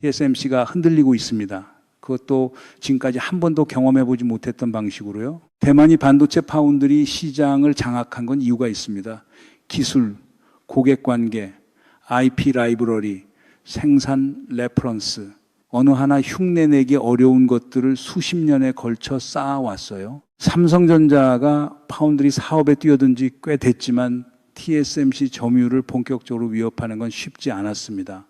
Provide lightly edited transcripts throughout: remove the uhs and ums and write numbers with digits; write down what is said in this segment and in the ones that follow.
TSMC가 흔들리고 있습니다. 그것도 지금까지 한 번도 경험해보지 못했던 방식으로요. 대만이 반도체 파운드리 시장을 장악한 건 이유가 있습니다. 기술, 고객관계, IP 라이브러리, 생산 레퍼런스, 어느 하나 흉내내기 어려운 것들을 수십 년에 걸쳐 쌓아왔어요. 삼성전자가 파운드리 사업에 뛰어든 지 꽤 됐지만 TSMC 점유율을 본격적으로 위협하는 건 쉽지 않았습니다.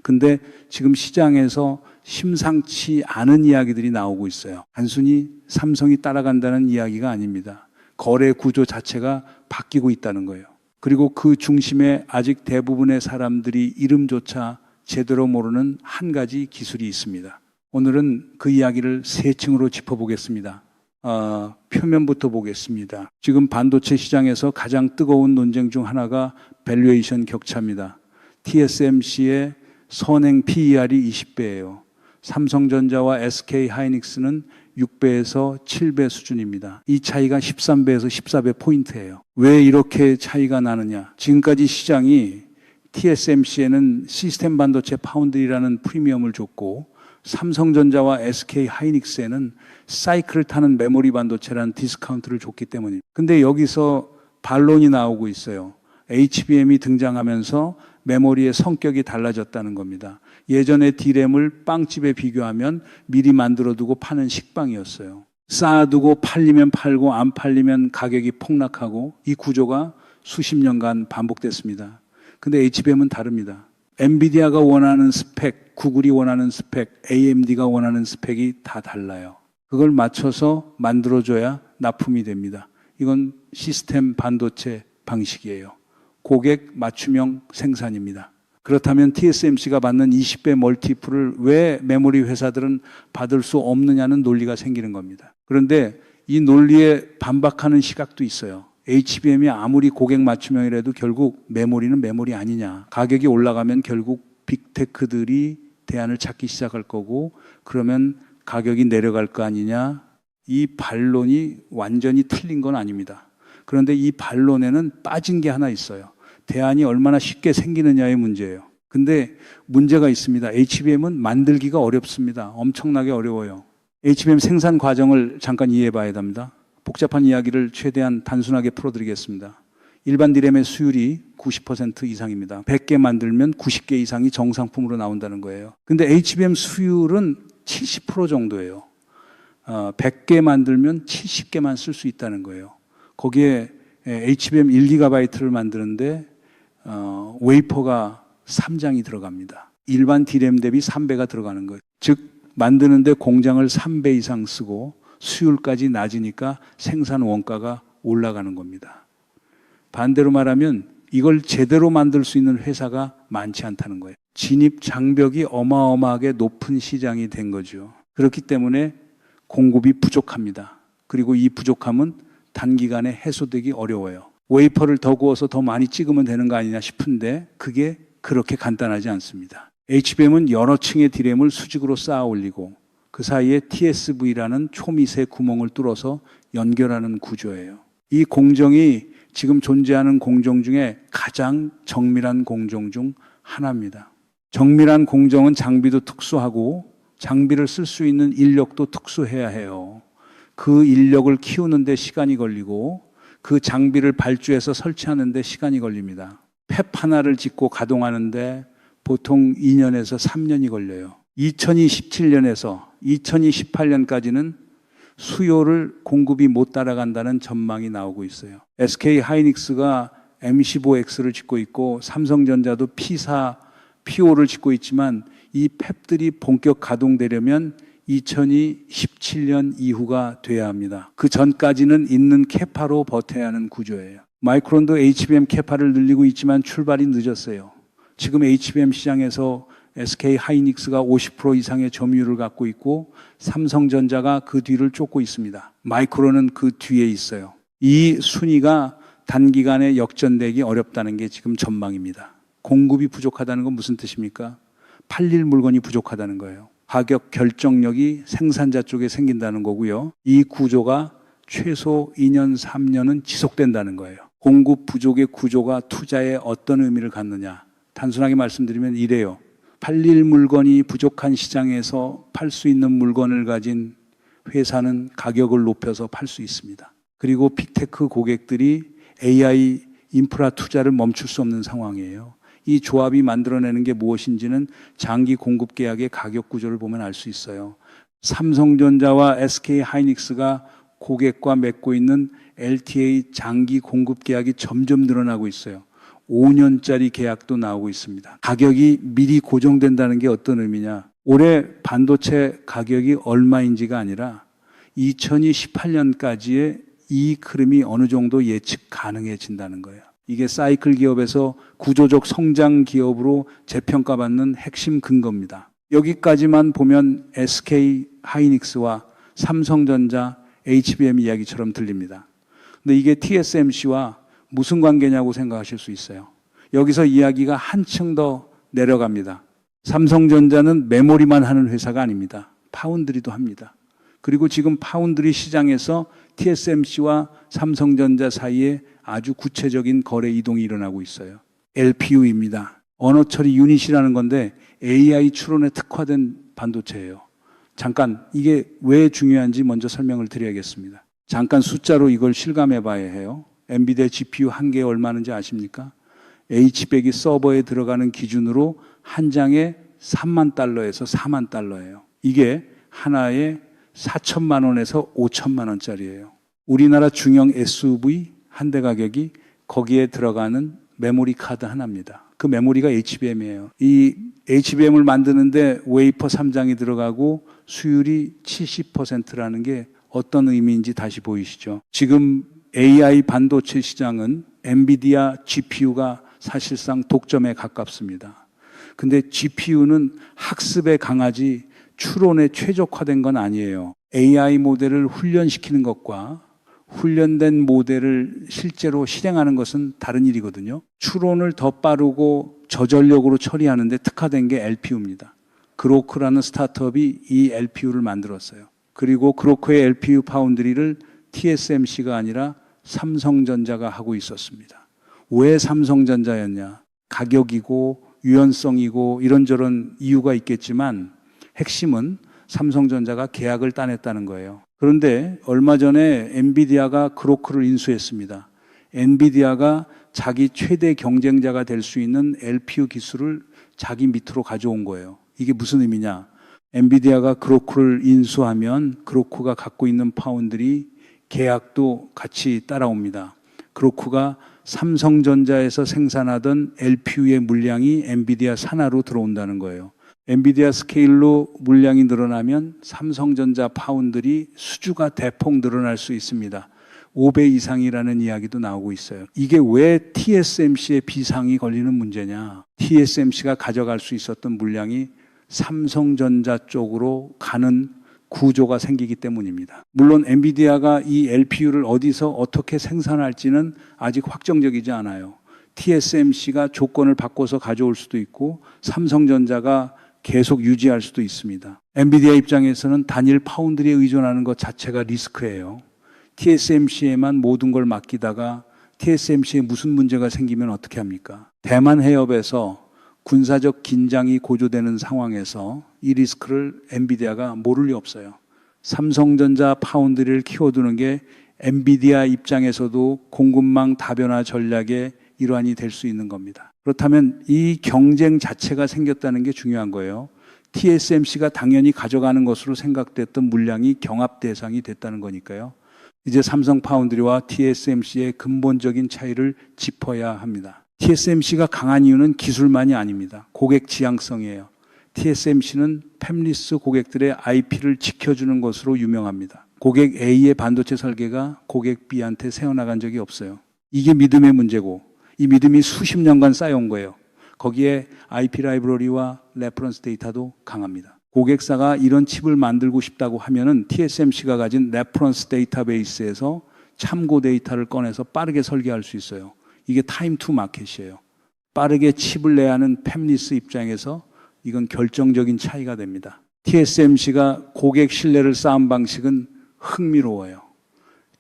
근데 지금 시장에서 심상치 않은 이야기들이 나오고 있어요. 단순히 삼성이 따라간다는 이야기가 아닙니다. 거래 구조 자체가 바뀌고 있다는 거예요. 그리고 그 중심에 아직 대부분의 사람들이 이름조차 제대로 모르는 한 가지 기술이 있습니다. 오늘은 그 이야기를 세 층으로 짚어보겠습니다. 표면부터 보겠습니다. 지금 반도체 시장에서 가장 뜨거운 논쟁 중 하나가 밸류에이션 격차입니다. TSMC의 선행 PER이 20배예요. 삼성전자와 SK 하이닉스는 6배에서 7배 수준입니다. 이 차이가 13배에서 14배 포인트예요. 왜 이렇게 차이가 나느냐? 지금까지 시장이 TSMC에는 시스템 반도체 파운드리라는 프리미엄을 줬고 삼성전자와 SK 하이닉스에는 사이클을 타는 메모리 반도체라는 디스카운트를 줬기 때문입니다. 근데 여기서 반론이 나오고 있어요. HBM이 등장하면서 메모리의 성격이 달라졌다는 겁니다. 예전에 D램을 빵집에 비교하면 미리 만들어두고 파는 식빵이었어요. 쌓아두고 팔리면 팔고 안 팔리면 가격이 폭락하고 이 구조가 수십 년간 반복됐습니다. 근데 HBM은 다릅니다. 엔비디아가 원하는 스펙, 구글이 원하는 스펙, AMD가 원하는 스펙이 다 달라요. 그걸 맞춰서 만들어줘야 납품이 됩니다. 이건 시스템 반도체 방식이에요. 고객 맞춤형 생산입니다. 그렇다면 TSMC가 받는 20배 멀티플을 왜 메모리 회사들은 받을 수 없느냐는 논리가 생기는 겁니다. 그런데 이 논리에 반박하는 시각도 있어요. HBM이 아무리 고객 맞춤형이라도 결국 메모리는 메모리 아니냐. 가격이 올라가면 결국 빅테크들이 대안을 찾기 시작할 거고 그러면 가격이 내려갈 거 아니냐. 이 반론이 완전히 틀린 건 아닙니다. 그런데 이 반론에는 빠진 게 하나 있어요. 대안이 얼마나 쉽게 생기느냐의 문제예요. 근데 문제가 있습니다. HBM은 만들기가 어렵습니다. 엄청나게 어려워요. HBM 생산 과정을 잠깐 이해해 봐야 됩니다. 복잡한 이야기를 최대한 단순하게 풀어드리겠습니다. 일반 D램의 수율이 90% 이상입니다. 100개 만들면 90개 이상이 정상품으로 나온다는 거예요. 근데 HBM 수율은 70% 정도예요. 100개 만들면 70개만 쓸 수 있다는 거예요. 거기에 HBM 1GB를 만드는데 웨이퍼가 3장이 들어갑니다. 일반 D램 대비 3배가 들어가는 거예요. 즉 만드는데 공장을 3배 이상 쓰고 수율까지 낮으니까 생산 원가가 올라가는 겁니다. 반대로 말하면 이걸 제대로 만들 수 있는 회사가 많지 않다는 거예요. 진입 장벽이 어마어마하게 높은 시장이 된 거죠. 그렇기 때문에 공급이 부족합니다. 그리고 이 부족함은 단기간에 해소되기 어려워요. 웨이퍼를 더 구워서 더 많이 찍으면 되는 거 아니냐 싶은데 그게 그렇게 간단하지 않습니다. HBM은 여러 층의 D램을 수직으로 쌓아 올리고 그 사이에 TSV라는 초미세 구멍을 뚫어서 연결하는 구조예요. 이 공정이 지금 존재하는 공정 중에 가장 정밀한 공정 중 하나입니다. 정밀한 공정은 장비도 특수하고 장비를 쓸 수 있는 인력도 특수해야 해요. 그 인력을 키우는 데 시간이 걸리고 그 장비를 발주해서 설치하는 데 시간이 걸립니다. 팹 하나를 짓고 가동하는데 보통 2년에서 3년이 걸려요. 2027년에서 2028년까지는 수요를 공급이 못 따라간다는 전망이 나오고 있어요. SK 하이닉스가 M15X를 짓고 있고 삼성전자도 P4, P5를 짓고 있지만 이 팹들이 본격 가동되려면 2017년 이후가 돼야 합니다. 그 전까지는 있는 캐파로 버텨야 하는 구조예요. 마이크론도 HBM 캐파를 늘리고 있지만 출발이 늦었어요. 지금 HBM 시장에서 SK 하이닉스가 50% 이상의 점유율을 갖고 있고 삼성전자가 그 뒤를 쫓고 있습니다. 마이크론은 그 뒤에 있어요. 이 순위가 단기간에 역전되기 어렵다는 게 지금 전망입니다. 공급이 부족하다는 건 무슨 뜻입니까? 팔릴 물건이 부족하다는 거예요. 가격 결정력이 생산자 쪽에 생긴다는 거고요. 이 구조가 최소 2년, 3년은 지속된다는 거예요. 공급 부족의 구조가 투자에 어떤 의미를 갖느냐. 단순하게 말씀드리면 이래요. 팔릴 물건이 부족한 시장에서 팔 수 있는 물건을 가진 회사는 가격을 높여서 팔 수 있습니다. 그리고 빅테크 고객들이 AI 인프라 투자를 멈출 수 없는 상황이에요. 이 조합이 만들어내는 게 무엇인지는 장기 공급 계약의 가격 구조를 보면 알 수 있어요. 삼성전자와 SK하이닉스가 고객과 맺고 있는 LTA 장기 공급 계약이 점점 늘어나고 있어요. 5년짜리 계약도 나오고 있습니다. 가격이 미리 고정된다는 게 어떤 의미냐? 올해 반도체 가격이 얼마인지가 아니라 2018년까지의 이익 흐름이 어느 정도 예측 가능해진다는 거예요. 이게 사이클 기업에서 구조적 성장 기업으로 재평가받는 핵심 근거입니다. 여기까지만 보면 SK 하이닉스와 삼성전자, HBM 이야기처럼 들립니다. 근데 이게 TSMC와 무슨 관계냐고 생각하실 수 있어요. 여기서 이야기가 한층 더 내려갑니다. 삼성전자는 메모리만 하는 회사가 아닙니다. 파운드리도 합니다. 그리고 지금 파운드리 시장에서 TSMC와 삼성전자 사이에 아주 구체적인 거래 이동이 일어나고 있어요. LPU입니다. 언어 처리 유닛이라는 건데 AI 추론에 특화된 반도체예요. 잠깐 이게 왜 중요한지 먼저 설명을 드려야겠습니다. 잠깐 숫자로 이걸 실감해 봐야 해요. 엔비디아 GPU 한 개에 얼마인지 아십니까? H100이 서버에 들어가는 기준으로 한 장에 3만 달러에서 4만 달러예요. 이게 하나에 4천만 원에서 5천만 원짜리예요. 우리나라 중형 SUV 한 대 가격이 거기에 들어가는 메모리 카드 하나입니다. 그 메모리가 HBM이에요. 이 HBM을 만드는데 웨이퍼 3장이 들어가고 수율이 70%라는 게 어떤 의미인지 다시 보이시죠? 지금 AI 반도체 시장은 엔비디아 GPU가 사실상 독점에 가깝습니다. 근데 GPU는 학습에 강하지 추론에 최적화된 건 아니에요. AI 모델을 훈련시키는 것과 훈련된 모델을 실제로 실행하는 것은 다른 일이거든요. 추론을 더 빠르고 저전력으로 처리하는 데 특화된 게 LPU입니다. 그로크라는 스타트업이 이 LPU를 만들었어요. 그리고 그로크의 LPU 파운드리를 TSMC가 아니라 삼성전자가 하고 있었습니다. 왜 삼성전자였냐? 가격이고 유연성이고 이런저런 이유가 있겠지만 핵심은 삼성전자가 계약을 따냈다는 거예요. 그런데 얼마 전에 엔비디아가 그로크를 인수했습니다. 엔비디아가 자기 최대 경쟁자가 될 수 있는 LPU 기술을 자기 밑으로 가져온 거예요. 이게 무슨 의미냐? 엔비디아가 그로크를 인수하면 그로크가 갖고 있는 파운드리 계약도 같이 따라옵니다. 그로크가 삼성전자에서 생산하던 LPU의 물량이 엔비디아 산하로 들어온다는 거예요. 엔비디아 스케일로 물량이 늘어나면 삼성전자 파운드리 수주가 대폭 늘어날 수 있습니다. 5배 이상이라는 이야기도 나오고 있어요. 이게 왜 TSMC의 비상이 걸리는 문제냐? TSMC가 가져갈 수 있었던 물량이 삼성전자 쪽으로 가는 구조가 생기기 때문입니다. 물론 엔비디아가 이 LPU를 어디서 어떻게 생산할지는 아직 확정적이지 않아요. TSMC가 조건을 바꿔서 가져올 수도 있고 삼성전자가 계속 유지할 수도 있습니다. 엔비디아 입장에서는 단일 파운드리에 의존하는 것 자체가 리스크예요. TSMC에만 모든 걸 맡기다가 TSMC에 무슨 문제가 생기면 어떻게 합니까? 대만 해협에서 군사적 긴장이 고조되는 상황에서 이 리스크를 엔비디아가 모를 리 없어요. 삼성전자 파운드리를 키워두는 게 엔비디아 입장에서도 공급망 다변화 전략의 일환이 될 수 있는 겁니다. 그렇다면 이 경쟁 자체가 생겼다는 게 중요한 거예요. TSMC가 당연히 가져가는 것으로 생각됐던 물량이 경합 대상이 됐다는 거니까요. 이제 삼성 파운드리와 TSMC의 근본적인 차이를 짚어야 합니다. TSMC가 강한 이유는 기술만이 아닙니다. 고객 지향성이에요. TSMC는 팹리스 고객들의 IP를 지켜주는 것으로 유명합니다. 고객 A의 반도체 설계가 고객 B한테 새어나간 적이 없어요. 이게 믿음의 문제고 이 믿음이 수십 년간 쌓여온 거예요. 거기에 IP 라이브러리와 레퍼런스 데이터도 강합니다. 고객사가 이런 칩을 만들고 싶다고 하면은 TSMC가 가진 레퍼런스 데이터베이스에서 참고 데이터를 꺼내서 빠르게 설계할 수 있어요. 이게 타임 투 마켓이에요. 빠르게 칩을 내야 하는 팹리스 입장에서 이건 결정적인 차이가 됩니다. TSMC가 고객 신뢰를 쌓은 방식은 흥미로워요.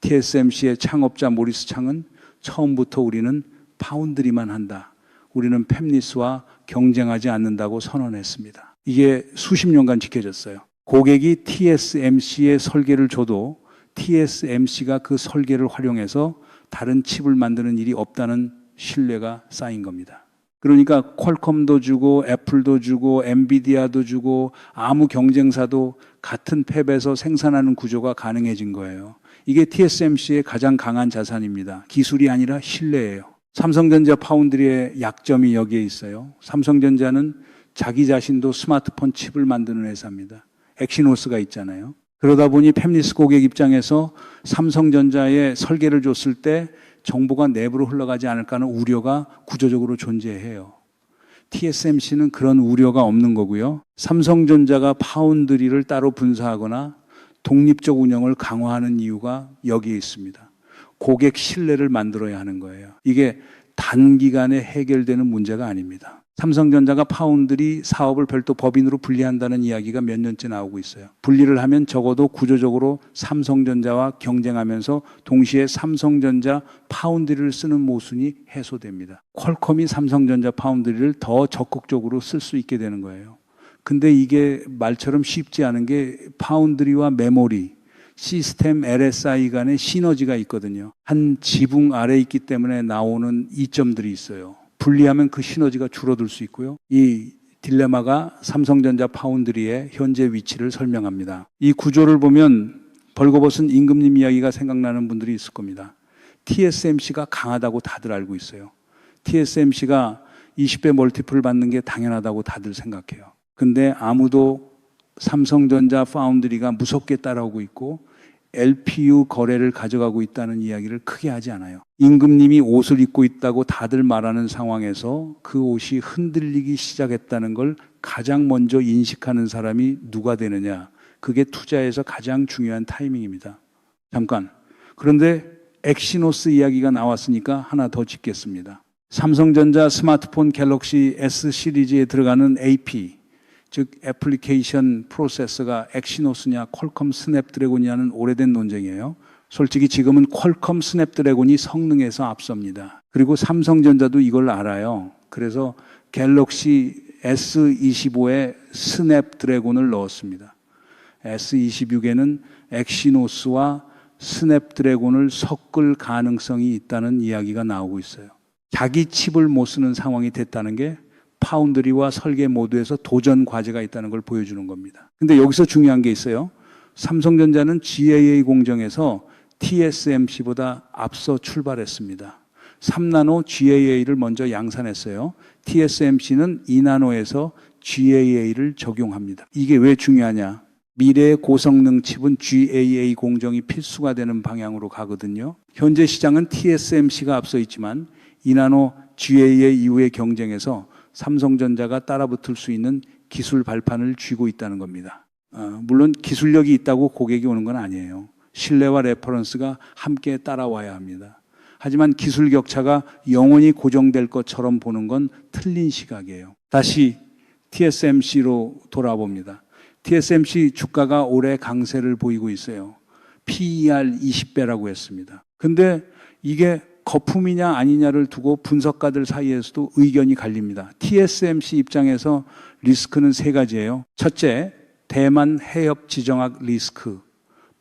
TSMC의 창업자 모리스 창은 처음부터 우리는 파운드리만 한다. 우리는 팹리스와 경쟁하지 않는다고 선언했습니다. 이게 수십 년간 지켜졌어요. 고객이 TSMC의 설계를 줘도 TSMC가 그 설계를 활용해서 다른 칩을 만드는 일이 없다는 신뢰가 쌓인 겁니다. 그러니까 퀄컴도 주고 애플도 주고 엔비디아도 주고 아무 경쟁사도 같은 팹에서 생산하는 구조가 가능해진 거예요. 이게 TSMC의 가장 강한 자산입니다. 기술이 아니라 신뢰예요. 삼성전자 파운드리의 약점이 여기에 있어요. 삼성전자는 자기 자신도 스마트폰 칩을 만드는 회사입니다. 엑시노스가 있잖아요. 그러다 보니 팹리스 고객 입장에서 삼성전자에 설계를 줬을 때 정보가 내부로 흘러가지 않을까 하는 우려가 구조적으로 존재해요. TSMC는 그런 우려가 없는 거고요. 삼성전자가 파운드리를 따로 분사하거나 독립적 운영을 강화하는 이유가 여기에 있습니다. 고객 신뢰를 만들어야 하는 거예요. 이게 단기간에 해결되는 문제가 아닙니다. 삼성전자가 파운드리 사업을 별도 법인으로 분리한다는 이야기가 몇 년째 나오고 있어요. 분리를 하면 적어도 구조적으로 삼성전자와 경쟁하면서 동시에 삼성전자 파운드리를 쓰는 모순이 해소됩니다. 퀄컴이 삼성전자 파운드리를 더 적극적으로 쓸 수 있게 되는 거예요. 근데 이게 말처럼 쉽지 않은 게 파운드리와 메모리, 시스템 LSI 간의 시너지가 있거든요. 한 지붕 아래에 있기 때문에 나오는 이점들이 있어요. 분리하면 그 시너지가 줄어들 수 있고요. 이 딜레마가 삼성전자 파운드리의 현재 위치를 설명합니다. 이 구조를 보면 벌거벗은 임금님 이야기가 생각나는 분들이 있을 겁니다. TSMC가 강하다고 다들 알고 있어요. TSMC가 20배 멀티플을 받는 게 당연하다고 다들 생각해요. 근데 아무도 삼성전자 파운드리가 무섭게 따라오고 있고 LPU 거래를 가져가고 있다는 이야기를 크게 하지 않아요. 임금님이 옷을 입고 있다고 다들 말하는 상황에서 그 옷이 흔들리기 시작했다는 걸 가장 먼저 인식하는 사람이 누가 되느냐. 그게 투자에서 가장 중요한 타이밍입니다. 잠깐. 그런데 엑시노스 이야기가 나왔으니까 하나 더 짚겠습니다. 삼성전자 스마트폰 갤럭시 S 시리즈에 들어가는 AP, 즉 애플리케이션 프로세서가 엑시노스냐 퀄컴 스냅드래곤이냐는 오래된 논쟁이에요. 솔직히 지금은 퀄컴 스냅드래곤이 성능에서 앞섭니다. 그리고 삼성전자도 이걸 알아요. 그래서 갤럭시 S25에 스냅드래곤을 넣었습니다. S26에는 엑시노스와 스냅드래곤을 섞을 가능성이 있다는 이야기가 나오고 있어요. 자기 칩을 못 쓰는 상황이 됐다는 게 파운드리와 설계 모두에서 도전 과제가 있다는 걸 보여주는 겁니다. 근데 여기서 중요한 게 있어요. 삼성전자는 GAA 공정에서 TSMC보다 앞서 출발했습니다. 3나노 GAA를 먼저 양산했어요. TSMC는 2나노에서 GAA를 적용합니다. 이게 왜 중요하냐? 미래의 고성능 칩은 GAA 공정이 필수가 되는 방향으로 가거든요. 현재 시장은 TSMC가 앞서 있지만 2나노 GAA 이후의 경쟁에서 삼성전자가 따라붙을 수 있는 기술 발판을 쥐고 있다는 겁니다. 물론 기술력이 있다고 고객이 오는 건 아니에요. 신뢰와 레퍼런스가 함께 따라와야 합니다. 하지만 기술 격차가 영원히 고정될 것처럼 보는 건 틀린 시각이에요. 다시 TSMC로 돌아봅니다. TSMC 주가가 올해 강세를 보이고 있어요. PER 20배라고 했습니다. 근데 이게 거품이냐 아니냐를 두고 분석가들 사이에서도 의견이 갈립니다. TSMC 입장에서 리스크는 세 가지예요. 첫째, 대만 해협 지정학 리스크.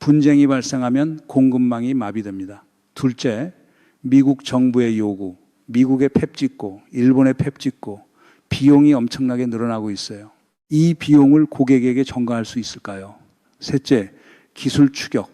분쟁이 발생하면 공급망이 마비됩니다. 둘째, 미국 정부의 요구. 미국의 팹 짓고 일본의 팹 짓고 비용이 엄청나게 늘어나고 있어요. 이 비용을 고객에게 전가할 수 있을까요? 셋째, 기술 추격.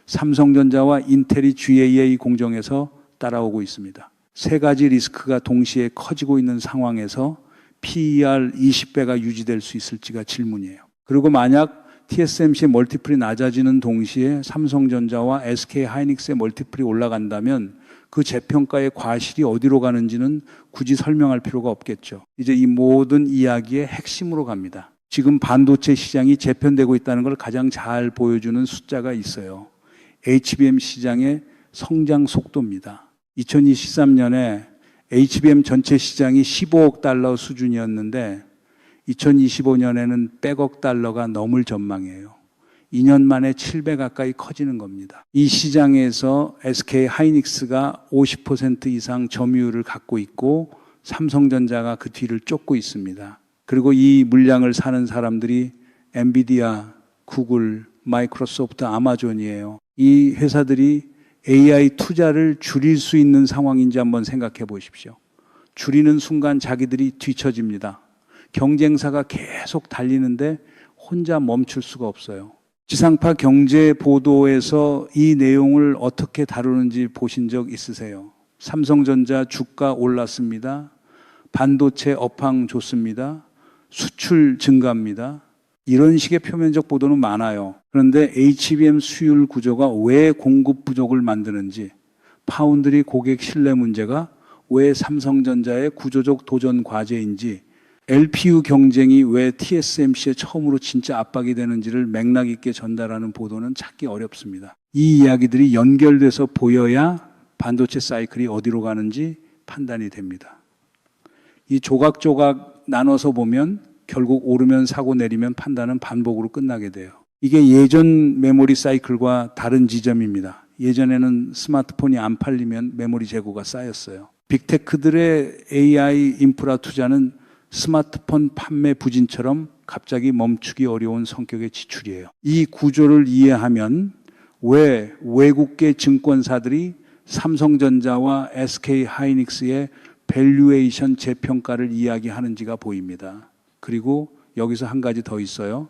삼성전자와 인텔이 GAA 공정에서 따라오고 있습니다. 세 가지 리스크가 동시에 커지고 있는 상황에서 PER 20배가 유지될 수 있을지가 질문이에요. 그리고 만약 TSMC 멀티플이 낮아지는 동시에 삼성전자와 SK 하이닉스의 멀티플이 올라간다면 그 재평가의 과실이 어디로 가는지는 굳이 설명할 필요가 없겠죠. 이제 이 모든 이야기의 핵심으로 갑니다. 지금 반도체 시장이 재편되고 있다는 걸 가장 잘 보여주는 숫자가 있어요. HBM 시장의 성장 속도입니다. 2023년에 HBM 전체 시장이 15억 달러 수준이었는데 2025년에는 100억 달러가 넘을 전망이에요. 2년 만에 7배 가까이 커지는 겁니다. 이 시장에서 SK 하이닉스가 50% 이상 점유율을 갖고 있고 삼성전자가 그 뒤를 쫓고 있습니다. 그리고 이 물량을 사는 사람들이 엔비디아, 구글, 마이크로소프트, 아마존이에요. 이 회사들이 AI 투자를 줄일 수 있는 상황인지 한번 생각해 보십시오. 줄이는 순간 자기들이 뒤처집니다. 경쟁사가 계속 달리는데 혼자 멈출 수가 없어요. 지상파 경제 보도에서 이 내용을 어떻게 다루는지 보신 적 있으세요? 삼성전자 주가 올랐습니다. 반도체 업황 좋습니다. 수출 증가입니다. 이런 식의 표면적 보도는 많아요. 그런데 HBM 수율 구조가 왜 공급 부족을 만드는지, 파운드리 고객 신뢰 문제가 왜 삼성전자의 구조적 도전 과제인지, LPU 경쟁이 왜 TSMC에 처음으로 진짜 압박이 되는지를 맥락 있게 전달하는 보도는 찾기 어렵습니다. 이 이야기들이 연결돼서 보여야 반도체 사이클이 어디로 가는지 판단이 됩니다. 이 조각조각 나눠서 보면 결국 오르면 사고 내리면 판단은 반복으로 끝나게 돼요. 이게 예전 메모리 사이클과 다른 지점입니다. 예전에는 스마트폰이 안 팔리면 메모리 재고가 쌓였어요. 빅테크들의 AI 인프라 투자는 스마트폰 판매 부진처럼 갑자기 멈추기 어려운 성격의 지출이에요. 이 구조를 이해하면 왜 외국계 증권사들이 삼성전자와 SK하이닉스의 밸류에이션 재평가를 이야기하는지가 보입니다. 그리고 여기서 한 가지 더 있어요.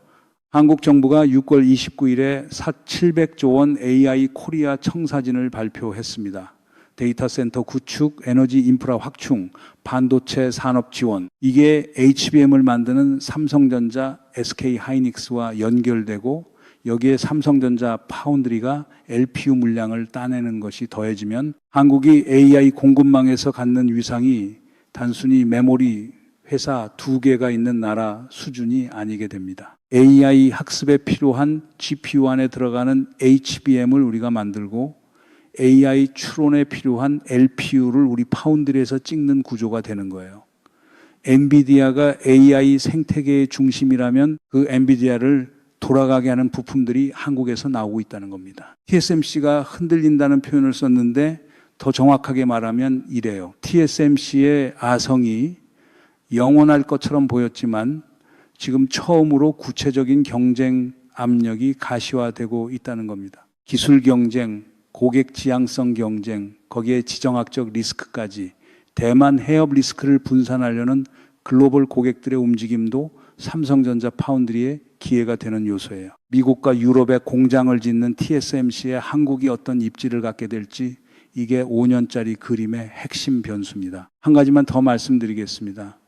한국 정부가 6월 29일에 700조 원 AI 코리아 청사진을 발표했습니다. 데이터 센터 구축, 에너지 인프라 확충, 반도체 산업 지원. 이게 HBM을 만드는 삼성전자, SK하이닉스와 연결되고 여기에 삼성전자 파운드리가 LPU 물량을 따내는 것이 더해지면 한국이 AI 공급망에서 갖는 위상이 단순히 메모리 회사 2개가 있는 나라 수준이 아니게 됩니다. AI 학습에 필요한 GPU 안에 들어가는 HBM을 우리가 만들고 AI 추론에 필요한 LPU를 우리 파운드리에서 찍는 구조가 되는 거예요. 엔비디아가 AI 생태계의 중심이라면 그 엔비디아를 돌아가게 하는 부품들이 한국에서 나오고 있다는 겁니다. TSMC가 흔들린다는 표현을 썼는데 더 정확하게 말하면 이래요. TSMC의 아성이 영원할 것처럼 보였지만 지금 처음으로 구체적인 경쟁 압력이 가시화되고 있다는 겁니다. 기술 경쟁, 고객 지향성 경쟁, 거기에 지정학적 리스크까지 대만 해협 리스크를 분산하려는 글로벌 고객들의 움직임도 삼성전자 파운드리의 기회가 되는 요소예요. 미국과 유럽에 공장을 짓는 TSMC에 한국이 어떤 입지를 갖게 될지 이게 5년짜리 그림의 핵심 변수입니다. 한 가지만 더 말씀드리겠습니다.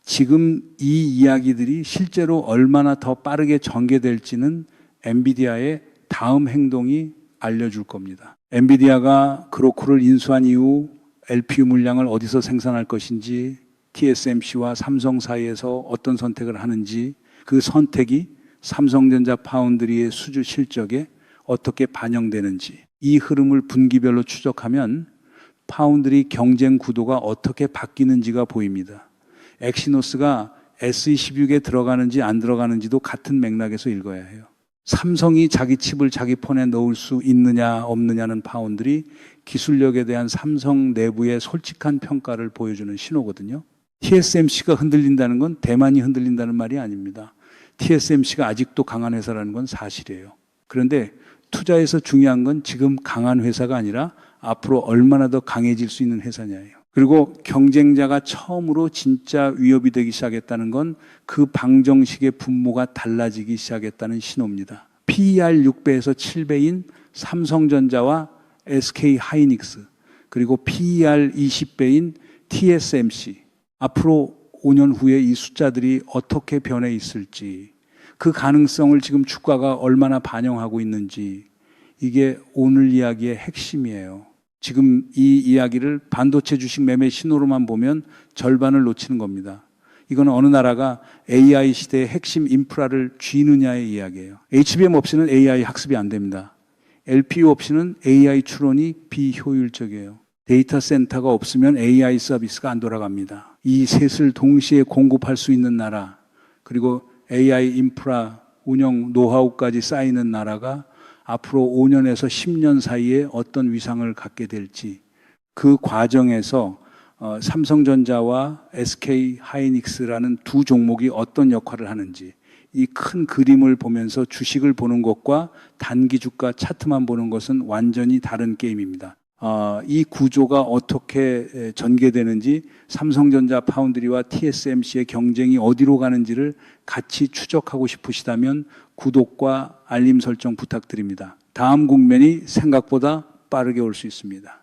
지금 이 이야기들이 실제로 얼마나 더 빠르게 전개될지는 엔비디아의 다음 행동이 알려줄 겁니다. 엔비디아가 그로쿠를 인수한 이후 LPU 물량을 어디서 생산할 것인지, TSMC와 삼성 사이에서 어떤 선택을 하는지, 그 선택이 삼성전자 파운드리의 수주 실적에 어떻게 반영되는지, 이 흐름을 분기별로 추적하면 파운드리 경쟁 구도가 어떻게 바뀌는지가 보입니다. 엑시노스가 S26에 들어가는지 안 들어가는지도 같은 맥락에서 읽어야 해요. 삼성이 자기 칩을 자기 폰에 넣을 수 있느냐 없느냐는 파운드리 기술력에 대한 삼성 내부의 솔직한 평가를 보여주는 신호거든요. TSMC가 흔들린다는 건 대만이 흔들린다는 말이 아닙니다. TSMC가 아직도 강한 회사라는 건 사실이에요. 그런데 투자에서 중요한 건 지금 강한 회사가 아니라 앞으로 얼마나 더 강해질 수 있는 회사냐예요. 그리고 경쟁자가 처음으로 진짜 위협이 되기 시작했다는 건 그 방정식의 분모가 달라지기 시작했다는 신호입니다. PER 6배에서 7배인 삼성전자와 SK하이닉스, 그리고 PER 20배인 TSMC. 앞으로 5년 후에 이 숫자들이 어떻게 변해 있을지, 그 가능성을 지금 주가가 얼마나 반영하고 있는지, 이게 오늘 이야기의 핵심이에요. 지금 이 이야기를 반도체 주식 매매 신호로만 보면 절반을 놓치는 겁니다. 이거는 어느 나라가 AI 시대의 핵심 인프라를 쥐느냐의 이야기예요. HBM 없이는 AI 학습이 안 됩니다. LPU 없이는 AI 추론이 비효율적이에요. 데이터 센터가 없으면 AI 서비스가 안 돌아갑니다. 이 셋을 동시에 공급할 수 있는 나라, 그리고 AI 인프라 운영 노하우까지 쌓이는 나라가 앞으로 5년에서 10년 사이에 어떤 위상을 갖게 될지, 그 과정에서 삼성전자와 SK 하이닉스라는 두 종목이 어떤 역할을 하는지 이 큰 그림을 보면서 주식을 보는 것과 단기 주가 차트만 보는 것은 완전히 다른 게임입니다. 이 구조가 어떻게 전개되는지 삼성전자 파운드리와 TSMC의 경쟁이 어디로 가는지를 같이 추적하고 싶으시다면 구독과 알림 설정 부탁드립니다. 다음 국면이 생각보다 빠르게 올 수 있습니다.